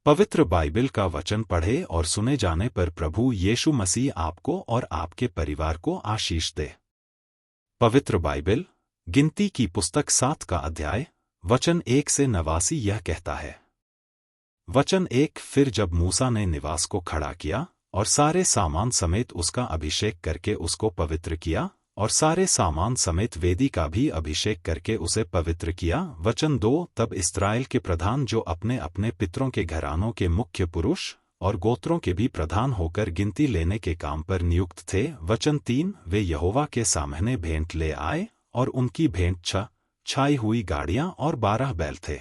पवित्र बाइबल का वचन पढ़े और सुने जाने पर प्रभु यीशु मसीह आपको और आपके परिवार को आशीष दे। पवित्र बाइबल गिनती की पुस्तक 7 का अध्याय वचन 1 से 89 यह कहता है। वचन 1। फिर जब मूसा ने निवास को खड़ा किया और सारे सामान समेत उसका अभिषेक करके उसको पवित्र किया और सारे सामान समेत वेदी का भी अभिषेक करके उसे पवित्र किया। वचन 2। तब इस्राएल के प्रधान जो अपने अपने पितरों के घरानों के मुख्य पुरुष और गोत्रों के भी प्रधान होकर गिनती लेने के काम पर नियुक्त थे। वचन 3। वे यहोवा के सामने भेंट ले आए और उनकी भेंट छाई हुई गाड़ियां और 12 बैल थे,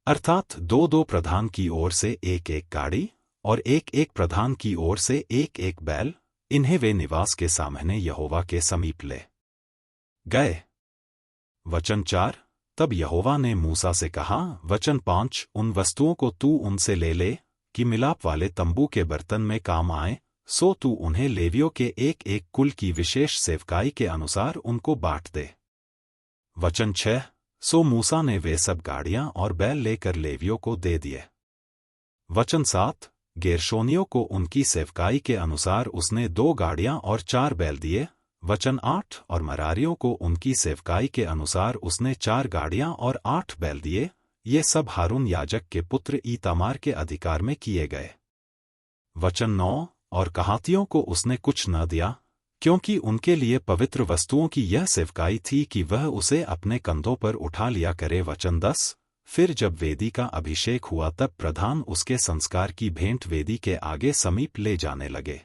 अर्थात 2-2 प्रधान की ओर से 1-1 गाड़ी और 1-1 प्रधान की ओर से 1-1 बैल। इन्हें वे निवास के सामने यहोवा के समीप ले गए। वचन 4। तब यहोवा ने मूसा से कहा। वचन 5। उन वस्तुओं को तू उनसे ले ले कि मिलाप वाले तंबू के बर्तन में काम आए, सो तू उन्हें लेवियों के 1-1 कुल की विशेष सेवकाई के अनुसार उनको बांट दे। वचन 6। सो मूसा ने वे सब गाड़ियां और बैल लेकर लेवियों को दे दिए। वचन 7। गेर्शोनियों को उनकी सेवकाई के अनुसार उसने 2 गाड़ियां और 4 बैल दिए। वचन 8। और मरारियों को उनकी सेवकाई के अनुसार उसने 4 गाड़ियां और 8 बैल दिए। ये सब हारून याजक के पुत्र ईतामार के अधिकार में किए गए। वचन 9। और कहातियों को उसने कुछ न दिया, क्योंकि उनके लिए पवित्र वस्तुओं की यह सेवकाई थी कि वह उसे अपने कंधों पर उठा लिया करे। वचन 10। फिर जब वेदी का अभिषेक हुआ तब प्रधान उसके संस्कार की भेंट वेदी के आगे समीप ले जाने लगे।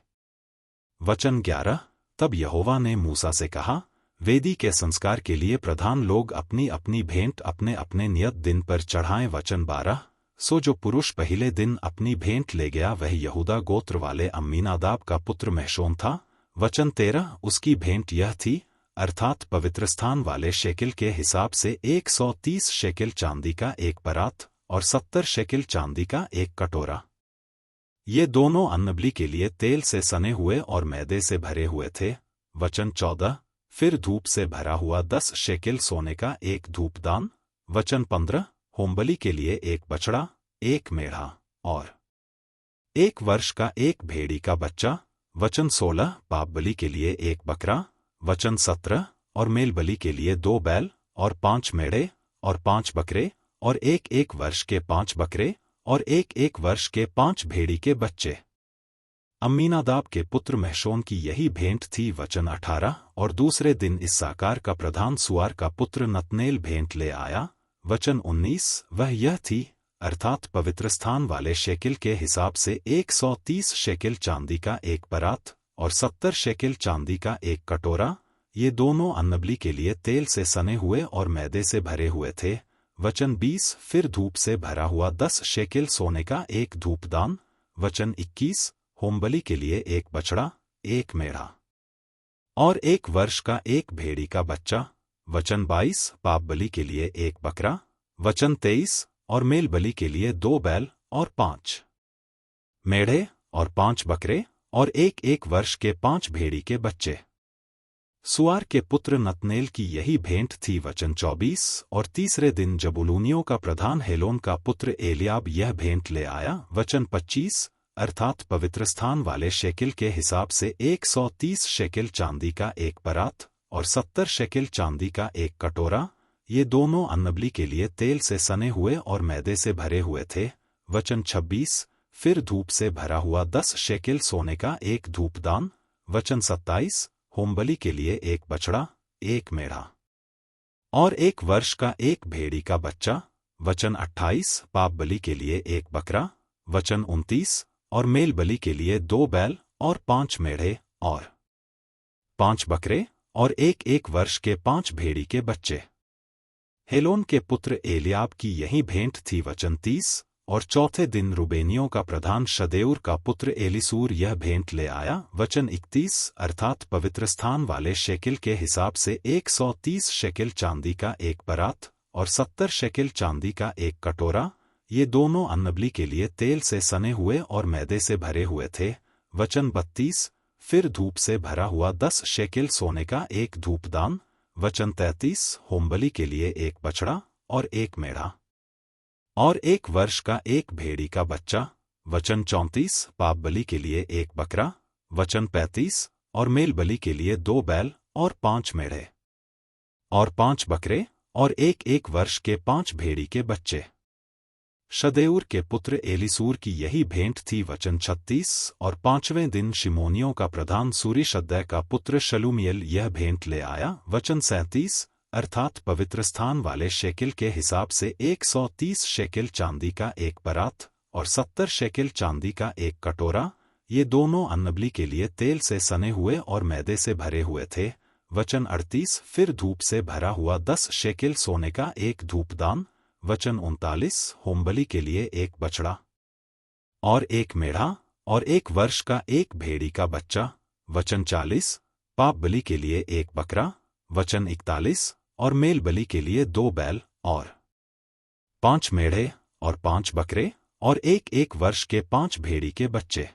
वचन 11। तब यहोवा ने मूसा से कहा, वेदी के संस्कार के लिए प्रधान लोग अपनी अपनी भेंट अपने अपने नियत दिन पर चढ़ाएं। वचन 12। सो जो पुरुष पहले दिन अपनी भेंट ले गया वह यहूदा गोत्र वाले अम्मीनादाब का पुत्र महशोन था। वचन 13। उसकी भेंट यह थी, अर्थात पवित्रस्थान वाले शेकिल के हिसाब से 130 शेकिल चांदी का एक परात और 70 शेकिल चांदी का एक कटोरा। ये दोनों अन्नबलि के लिए तेल से सने हुए और मैदे से भरे हुए थे। वचन 14। फिर धूप से भरा हुआ 10 शेकिल सोने का एक धूपदान। वचन 15। होमबलि के लिए एक बछड़ा, एक मेढ़ा और 1 वर्ष का एक भेड़ी का बच्चा। वचन 16। पाप बलि के लिए एक बकरा। वचन 17। और मेल बलि के लिए 2 बैल और 5 मेढ़े और 5 बकरे और 1-1 वर्ष के 5 बकरे और 1-1 वर्ष के 5 भेड़ी के बच्चे। अम्मीनादाब के पुत्र महशोन की यही भेंट थी। वचन 18। और दूसरे दिन इस्साकार का प्रधान सुआर का पुत्र नतनेल भेंट ले आया। वचन 19। वह यह थी, अर्थात पवित्रस्थान वाले शेकिल के हिसाब से 130 शेकिल चांदी का एक परात और 70 शेकिल चांदी का एक कटोरा। ये दोनों अन्नबलि के लिए तेल से सने हुए और मैदे से भरे हुए थे। वचन 20। फिर धूप से भरा हुआ 10 शेकिल सोने का एक धूपदान। वचन 21। होमबलि के लिए एक बछड़ा, एक मेढ़ा और 1 वर्ष का एक भेड़ी का बच्चा। वचन 22। पाप बलि के लिए एक बकरा। वचन 23। और मेल बलि के लिए 2 बैल और 5 मेढ़े और 5 बकरे और 1-1 वर्ष के 5 भेड़ी के बच्चे। सुआर के पुत्र नतनेल की यही भेंट थी। वचन 24। और तीसरे दिन जबूलूनियों का प्रधान हेलोन का पुत्र एलियाब यह भेंट ले आया। वचन 25। अर्थात पवित्रस्थान वाले शेकिल के हिसाब से 130 शेकिल चांदी का एक परात और 70 शेकिल चांदी का एक कटोरा। ये दोनों अन्नबलि के लिए तेल से सने हुए और मैदे से भरे हुए थे। वचन 26। फिर धूप से भरा हुआ 10 शेकिल सोने का एक धूपदान। वचन 27। होमबलि के लिए एक बछड़ा, एक मेढ़ा और 1 वर्ष का एक भेड़ी का बच्चा। वचन 28। पाप बलि के लिए एक बकरा। वचन 29। और मेल बलि के लिए 2 बैल और 5 मेढ़े और 5 बकरे और 1-1 वर्ष के 5 भेड़ी के बच्चे। हेलोन के पुत्र एलियाब की यही भेंट थी। वचन 30। और चौथे दिन रुबेनियों का प्रधान शदेऊर का पुत्र एलीसूर यह भेंट ले आया। वचन 31। अर्थात पवित्रस्थान वाले शेकिल के हिसाब से 130 शेकिल चांदी का एक परात और 70 शेकिल चांदी का एक कटोरा। ये दोनों अन्नबलि के लिए तेल से सने हुए और मैदे से भरे हुए थे। वचन 32। फिर धूप से भरा हुआ 10 शेकिल सोने का एक धूपदान। वचन 33। होमबलि के लिए एक बछड़ा और एक मेढ़ा और 1 वर्ष का एक भेड़ी का बच्चा। वचन 34, पाप बलि के लिए 1 बकरा। वचन 35, और मेल बलि के लिए 2 बैल और 5 मेढ़े और 5 बकरे और 1 वर्ष के 5 भेड़ी के बच्चे। शदेऊर के पुत्र एलीसूर की यही भेंट थी। वचन 36, और 5वें दिन शिमोनियों का प्रधान सूरीशद्दै का पुत्र शलूमियल यह भेंट ले आया। वचन 37, अर्थात पवित्र स्थान वाले शेकिल के हिसाब से 130 शेकिल चांदी का एक परात और 70 शेकिल चांदी का एक कटोरा, ये दोनों अन्नबलि के लिए तेल से सने हुए और मैदे से भरे हुए थे। वचन 38, फिर धूप से भरा हुआ 10 शेकिल सोने का एक धूपदान। वचन 39, होमबलि के लिए 1 बछड़ा और 1 मेढ़ा और 1 वर्ष का एक भेड़ी का बच्चा। वचन 40, पाप बलि के लिए 1 बकरा। वचन 41, और मेल बलि के लिए 2 बैल और 5 मेढ़े और 5 बकरे और 1 वर्ष के 5 भेड़ी के बच्चे।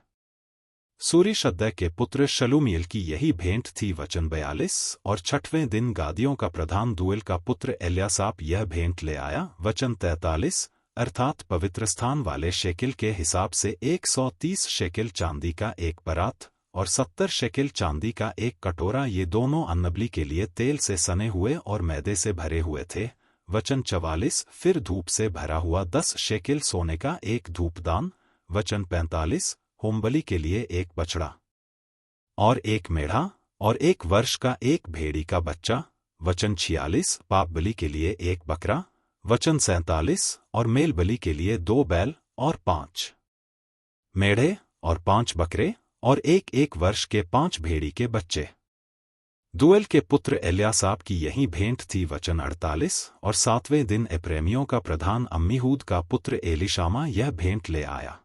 सूरीशद्दै के पुत्र शलूमीएल की यही भेंट थी। वचन 42, और 6वें दिन गादियों का प्रधान दूएल का पुत्र एल्यासाप यह भेंट ले आया। वचन 43, अर्थात पवित्र स्थान वाले शेकिल के हिसाब से 130 शेकिल चांदी का एक परात और 70 शेकिल चांदी का एक कटोरा, ये दोनों अन्नबलि के लिए तेल से सने हुए और मैदे से भरे हुए थे। वचन 44, फिर धूप से भरा हुआ 10 शेकिल सोने का एक धूपदान। वचन 45, होमबलि के लिए 1 बछड़ा और 1 मेढ़ा और 1 वर्ष का एक भेड़ी का बच्चा। वचन 46, पाप बलि के लिए 1 बकरा। वचन 47, और मेल बलि के लिए 2 बैल और 5 मेढ़े और 5 बकरे और 1 वर्ष के 5 भेड़ी के बच्चे। दूएल के पुत्र एल्यासाप की यही भेंट थी। वचन 48, और 7वें दिन एप्रेमियों का प्रधान अम्मीहूद का पुत्र एलीशामा यह भेंट ले आया।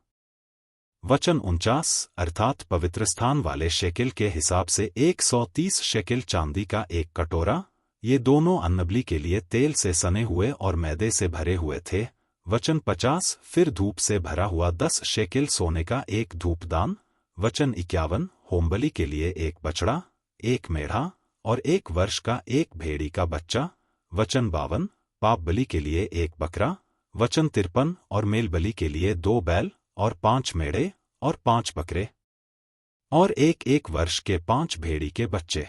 वचन 49, अर्थात पवित्र स्थान वाले शेकिल के हिसाब से 130 शेकिल चांदी का एक कटोरा, ये दोनों अन्नबलि के लिए तेल से सने हुए और मैदे से भरे हुए थे। वचन 50, फिर धूप से भरा हुआ 10 शेकिल सोने का एक धूपदान। वचन 51, होमबलि के लिए 1 बछड़ा, 1 मेढ़ा और 1 वर्ष का एक भेड़ी का बच्चा। वचन 52, पाप बलि के लिए 1 बकरा। वचन 53, और मेल बलि के लिए 2 बैल और 5 मेढ़े और 5 बकरे और 1 वर्ष के 5 भेड़ी के बच्चे।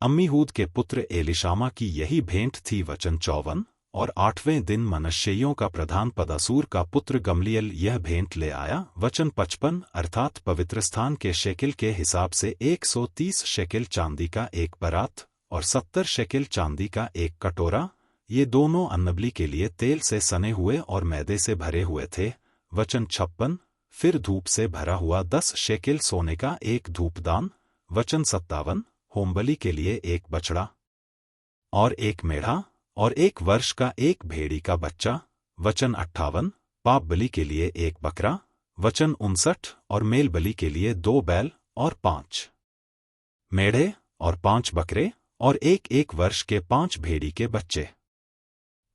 अम्मीहूद के पुत्र एलीशामा की यही भेंट थी। वचन 54, और 8वें दिन मनश्शेइयों का प्रधान पदासूर का पुत्र गमलीएल यह भेंट ले आया। वचन 55, अर्थात पवित्र स्थान के शेकिल के हिसाब से 130 शेकिल चांदी का एक परात और 70 शेकिल चांदी का एक कटोरा, ये दोनों अन्नबलि के लिए तेल से सने हुए और मैदे से भरे हुए थे। वचन 56, फिर धूप से भरा हुआ 10 शेकिल सोने का एक धूपदान। वचन 57, होमबलि के लिए 1 बछड़ा और 1 मेढ़ा और 1 वर्ष का एक भेड़ी का बच्चा। वचन 58, पाप बलि के लिए 1 बकरा। वचन 59, और मेल बलि के लिए 2 बैल और 5 मेढ़े और 5 बकरे और 1 वर्ष के 5 भेड़ी के बच्चे।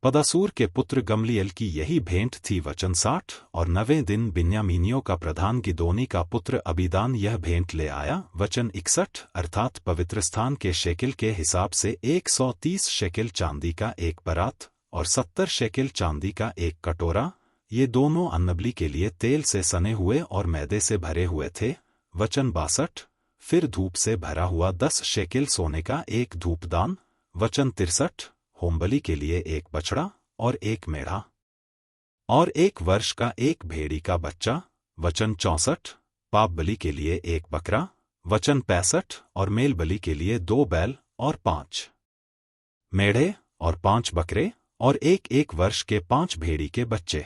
पदासूर के पुत्र गमलीएल की यही भेंट थी। वचन 60, और 9वें दिन बिन्यामीनियों का प्रधान गिदोनी का पुत्र अबीदान यह भेंट ले आया। वचन 61, अर्थात पवित्र स्थान के शेकिल के हिसाब से 130 शेकिल चांदी का एक परात और 70 शेकिल चांदी का एक कटोरा, ये दोनों अन्नबलि के लिए तेल से सने हुए और मैदे से भरे हुए थे। वचन 62, फिर धूप से भरा हुआ 10 शेकिल सोने का एक धूपदान। वचन 63, होमबलि के लिए 1 बछड़ा और 1 मेढ़ा और 1 वर्ष का एक भेड़ी का बच्चा। वचन 64, पाप बलि के लिए 1 बकरा। वचन 65, और मेल बलि के लिए 2 बैल और 5 मेढ़े और 5 बकरे और 1 वर्ष के 5 भेड़ी के बच्चे।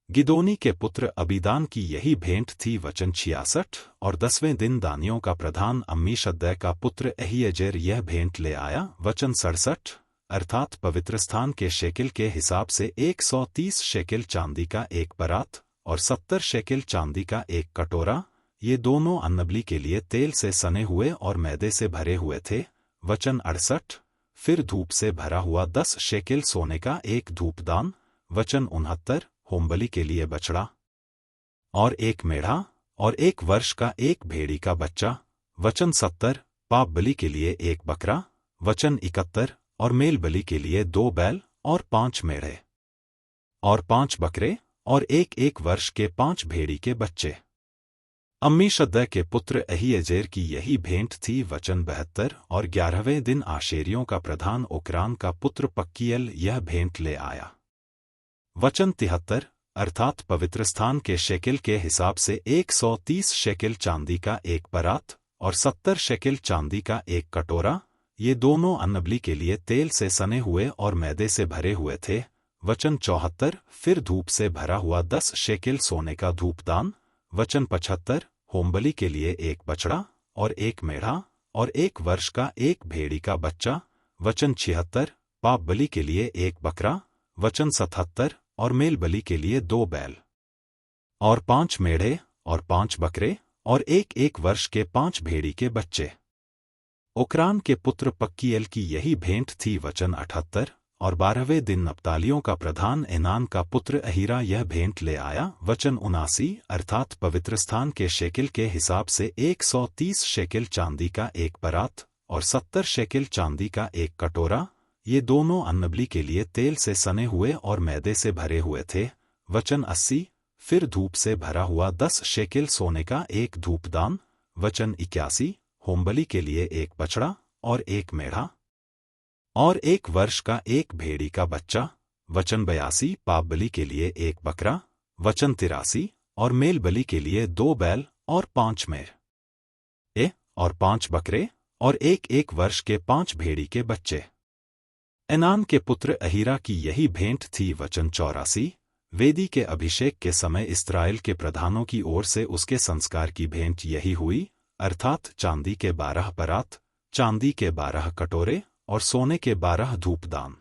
गिदोनी के पुत्र अबीदान की यही भेंट थी। वचन 66, और 10वें दिन दानियों का प्रधान अम्मीशद्दै का पुत्र अहीएजेर यह भेंट ले आया। वचन 67, अर्थात पवित्र स्थान के शेकिल के हिसाब से 130 शेकिल चांदी का एक परात और 70 शेकिल चांदी का एक कटोरा, ये दोनों अन्नबलि के लिए तेल से सने हुए और मैदे से भरे हुए थे। वचन 68, फिर धूप से भरा हुआ 10 शेकिल सोने का एक धूपदान। वचन 69, होमबलि के लिए बछड़ा और 1 मेढ़ा और 1 वर्ष का एक भेड़ी का बच्चा। वचन 70, पाप बलि के लिए 1 बकरा। वचन 71, और मेल बलि के लिए 2 बैल और 5 मेढ़े और 5 बकरे और 1 वर्ष के 5 भेड़ी के बच्चे। अम्मीशद्दै के पुत्र अहीएजेर की यही भेंट थी। वचन 72 और 11वें दिन आशेरियों का प्रधान ओक्रान का पुत्र पक्कीएल यह भेंट ले आया। वचन 73 अर्थात पवित्रस्थान के शेकेल के हिसाब से 130 शेकेल चांदी का एक परात और 70 शेकेल चांदी का एक कटोरा, ये दोनों अन्नबलि के लिए तेल से सने हुए और मैदे से भरे हुए थे। वचन 74 फिर धूप से भरा हुआ 10 शेकेल सोने का धूपदान। वचन 75 होमबलि के लिए एक बछड़ा और एक मेढ़ा और 1 वर्ष का एक भेड़ी का बच्चा। वचन 76 पाप बलि के लिए एक बकरा। वचन 77 और मेल बलि के लिए 2 बैल और 5 मेढ़े और 5 बकरे और 1 वर्ष के 5 भेड़ी के बच्चे। ओक्रान के पुत्र पक्कीएल की यही भेंट थी। वचन 78 और 12वें दिन नप्तालियों का प्रधान एनान का पुत्र अहीरा यह भेंट ले आया। वचन 79 अर्थात पवित्रस्थान के शेकेल के हिसाब से 130 शेकेल चांदी का एक परात और 70 शेकेल चांदी का एक कटोरा, ये दोनों अन्नबलि के लिए तेल से सने हुए और मैदे से भरे हुए थे। वचन 80 फिर धूप से भरा हुआ 10 शेकेल सोने का एक धूपदान। वचन 81 होमबलि के लिए एक बछड़ा और एक मेढ़ा और 1 वर्ष का एक भेड़ी का बच्चा। वचन 82 पाप बलि के लिए एक बकरा। वचन 83 और मेल बलि के लिए 2 बैल और 5 मेढ़े और 5 बकरे और 1 वर्ष के 5 भेड़ी के बच्चे। एनान के पुत्र अहीरा की यही भेंट थी। वचन 84 वेदी के अभिषेक के समय इस्राएल के प्रधानों की ओर से उसके संस्कार की भेंट यही हुई, अर्थात चांदी के 12 परात, चांदी के 12 कटोरे और सोने के 12 धूपदान।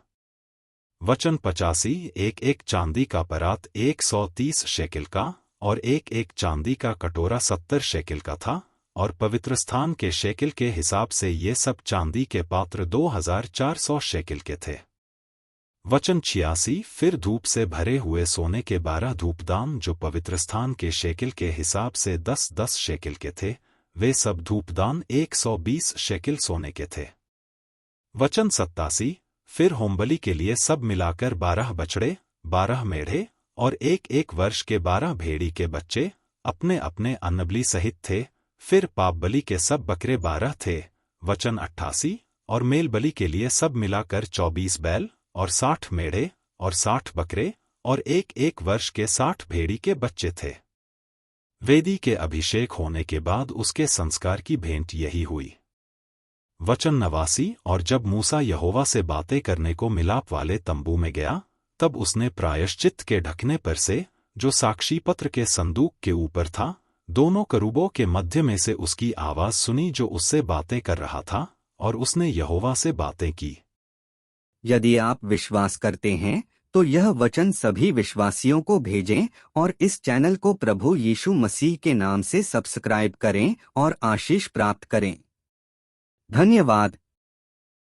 वचन 85 1 चांदी का परात 130 शेकेल का और 1 चांदी का कटोरा 70 शेकेल का था, और पवित्रस्थान के शेकेल के हिसाब से ये सब चांदी के पात्र 2400 शेकेल के थे। वचन 86 फिर धूप से भरे हुए सोने के 12 धूपदान जो पवित्रस्थान के शेकेल के हिसाब से 10 शेकेल के थे, वे सब धूपदान 120 शेकेल सोने के थे। वचन 87 फिर होमबलि के लिए सब मिलाकर 12 बछड़े, 12 मेढ़े और 1 वर्ष के 12 भेड़ी के बच्चे अपने अपने अन्नबलि सहित थे। फिर पाप बलि के सब बकरे 12 थे। वचन 88 और मेल बलि के लिए सब मिलाकर 24 बैल और 60 मेढ़े और 60 बकरे और 1 वर्ष के 60 भेड़ी के बच्चे थे। वेदी के अभिषेक होने के बाद उसके संस्कार की भेंट यही हुई। वचन 89 और जब मूसा यहोवा से बातें करने को मिलाप वाले तंबू में गया, तब उसने प्रायश्चित के ढकने पर से, जो साक्षी पत्र के संदूक के ऊपर था, दोनों करूबों के मध्य में से उसकी आवाज सुनी जो उससे बातें कर रहा था, और उसने यहोवा से बातें की। यदि आप विश्वास करते हैं तो यह वचन सभी विश्वासियों को भेजें और इस चैनल को प्रभु यीशु मसीह के नाम से सब्सक्राइब करें और आशीष प्राप्त करें। धन्यवाद।